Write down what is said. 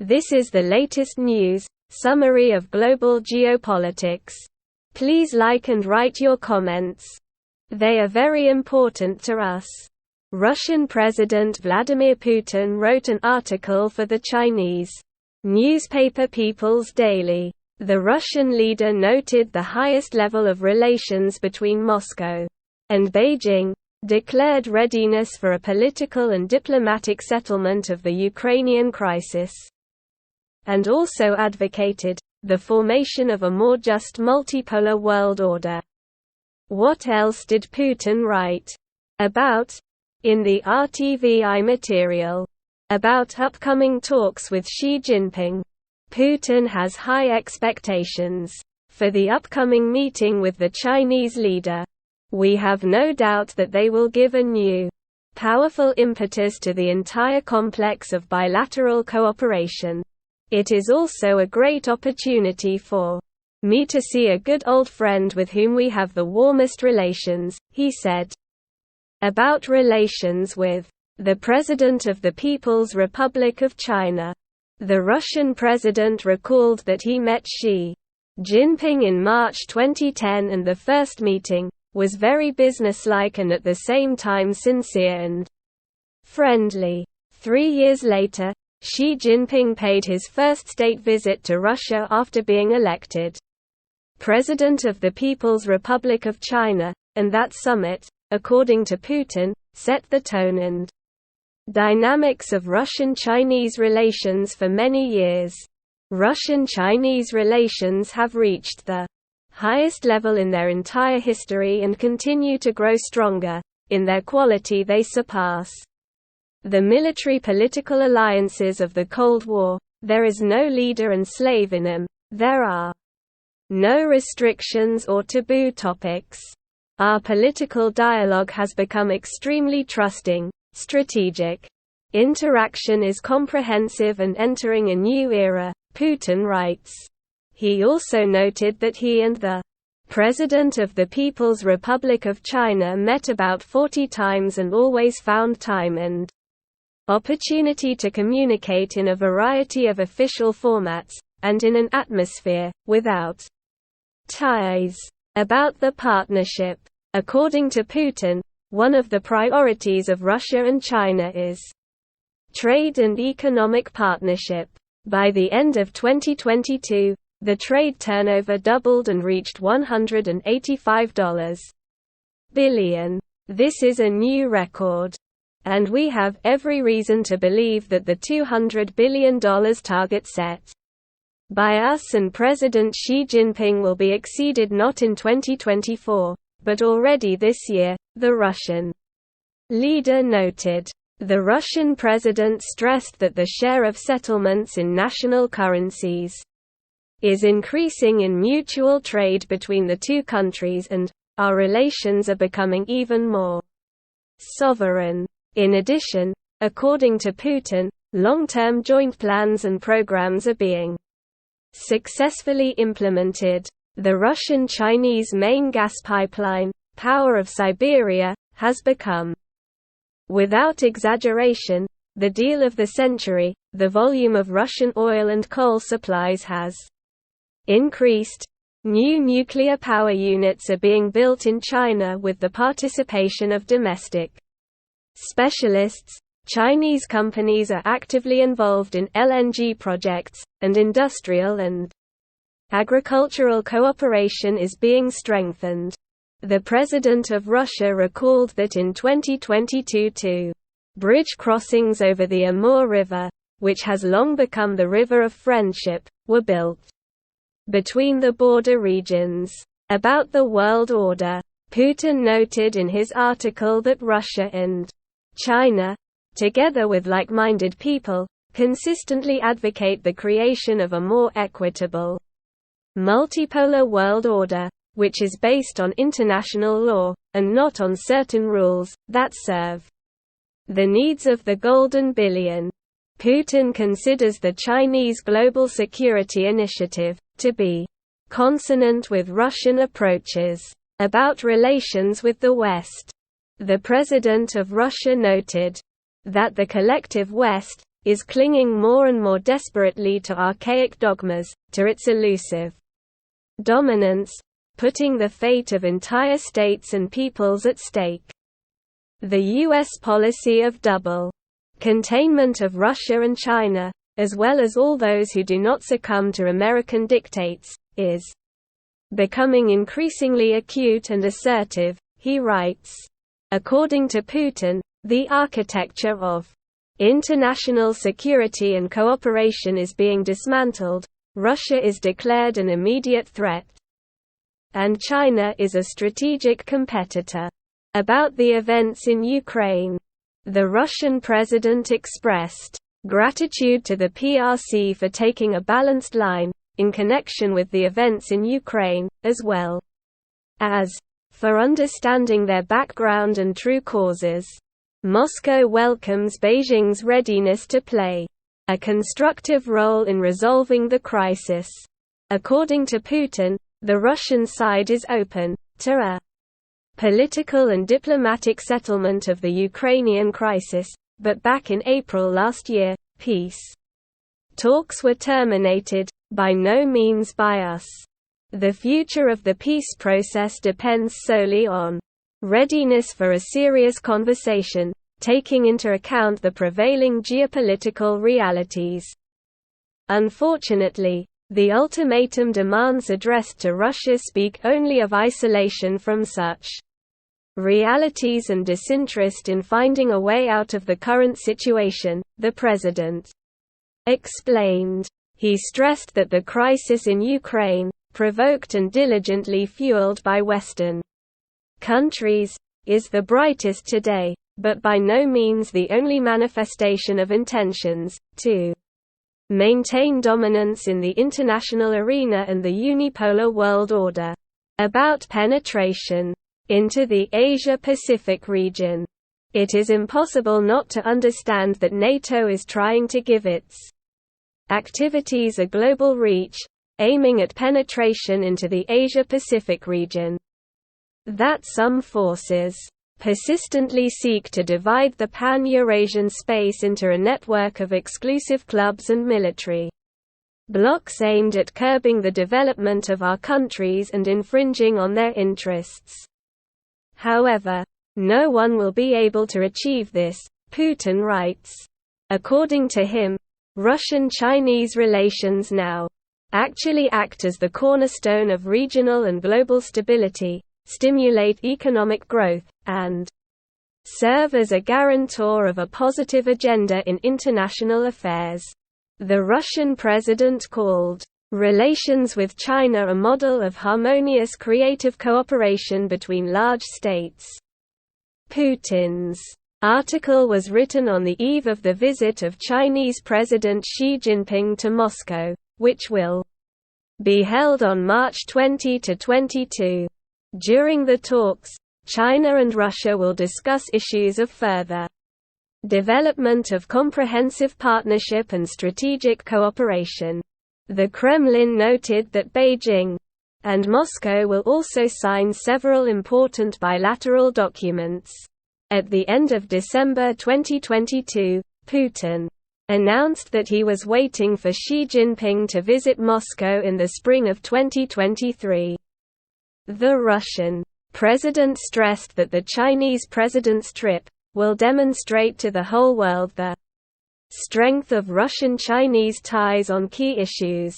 This is the latest news, summary of global geopolitics. Please like and write your comments. They are very important to us. Russian President Vladimir Putin wrote an article for the Chinese newspaper People's Daily. The Russian leader noted the highest level of relations between Moscow and Beijing, declared readiness for a political and diplomatic settlement of the Ukrainian crisis, and also advocated the formation of a more just multipolar world order. What else did Putin write about? In the RTVI material about upcoming talks with Xi Jinping, Putin has high expectations for the upcoming meeting with the Chinese leader. We have no doubt that they will give a new, powerful impetus to the entire complex of bilateral cooperation. It is also a great opportunity for me to see a good old friend with whom we have the warmest relations, he said. About relations with the President of the People's Republic of China. The Russian president recalled that he met Xi Jinping in March 2010 and the first meeting was very businesslike and at the same time sincere and friendly. 3 years later, Xi Jinping paid his first state visit to Russia after being elected President of the People's Republic of China, and that summit, according to Putin, set the tone and dynamics of Russian-Chinese relations for many years. Russian-Chinese relations have reached the highest level in their entire history and continue to grow stronger. In their quality they surpass the military-political alliances of the Cold War. There is no leader and slave in them. There are no restrictions or taboo topics. Our political dialogue has become extremely trusting. Strategic interaction is comprehensive and entering a new era, Putin writes. He also noted that he and the President of the People's Republic of China met about 40 times and always found time and opportunity to communicate in a variety of official formats, and in an atmosphere without ties. About the partnership. According to Putin, one of the priorities of Russia and China is trade and economic partnership. By the end of 2022, the trade turnover doubled and reached $185 billion. This is a new record. And we have every reason to believe that the $200 billion target set by us and President Xi Jinping will be exceeded not in 2024, but already this year, the Russian leader noted. The Russian president stressed that the share of settlements in national currencies is increasing in mutual trade between the two countries and our relations are becoming even more sovereign. In addition, according to Putin, long-term joint plans and programs are being successfully implemented. The Russian-Chinese main gas pipeline, Power of Siberia, has become, without exaggeration, the deal of the century. The volume of Russian oil and coal supplies has increased. New nuclear power units are being built in China with the participation of domestic specialists. Chinese companies are actively involved in LNG projects, and industrial and agricultural cooperation is being strengthened. The President of Russia recalled that in 2022 two bridge crossings over the Amur River, which has long become the River of Friendship, were built between the border regions. About the world order, Putin noted in his article that Russia and China, together with like-minded people, consistently advocate the creation of a more equitable, multipolar world order, which is based on international law, and not on certain rules, that serve the needs of the Golden Billion. Putin considers the Chinese Global Security Initiative to be consonant with Russian approaches about relations with the West. The President of Russia noted that the collective West is clinging more and more desperately to archaic dogmas, to its elusive dominance, putting the fate of entire states and peoples at stake. The U.S. policy of double containment of Russia and China, as well as all those who do not succumb to American dictates, is becoming increasingly acute and assertive, he writes. According to Putin, the architecture of international security and cooperation is being dismantled, Russia is declared an immediate threat, and China is a strategic competitor. About the events in Ukraine, the Russian president expressed gratitude to the PRC for taking a balanced line, in connection with the events in Ukraine, as well as for understanding their background and true causes. Moscow welcomes Beijing's readiness to play a constructive role in resolving the crisis. According to Putin, the Russian side is open to a political and diplomatic settlement of the Ukrainian crisis, but back in April last year, peace talks were terminated, by no means by us. The future of the peace process depends solely on readiness for a serious conversation, taking into account the prevailing geopolitical realities. Unfortunately, the ultimatum demands addressed to Russia speak only of isolation from such realities and disinterest in finding a way out of the current situation, the president explained. He stressed that the crisis in Ukraine, provoked and diligently fueled by Western countries, is the brightest today, but by no means the only manifestation of intentions to maintain dominance in the international arena and the unipolar world order. About penetration into the Asia-Pacific region. It is impossible not to understand that NATO is trying to give its activities a global reach, aiming at penetration into the Asia-Pacific region. That some forces persistently seek to divide the pan-Eurasian space into a network of exclusive clubs and military blocs aimed at curbing the development of our countries and infringing on their interests. However, no one will be able to achieve this, Putin writes. According to him, Russian-Chinese relations now actually act as the cornerstone of regional and global stability, stimulate economic growth, and serve as a guarantor of a positive agenda in international affairs. The Russian president called relations with China a model of harmonious creative cooperation between large states. Putin's article was written on the eve of the visit of Chinese President Xi Jinping to Moscow, which will be held on March 20 to 22. During the talks, China and Russia will discuss issues of further development of comprehensive partnership and strategic cooperation. The Kremlin noted that Beijing and Moscow will also sign several important bilateral documents. At the end of December 2022, Putin announced that he was waiting for Xi Jinping to visit Moscow in the spring of 2023. The Russian president stressed that the Chinese president's trip will demonstrate to the whole world the strength of Russian-Chinese ties on key issues.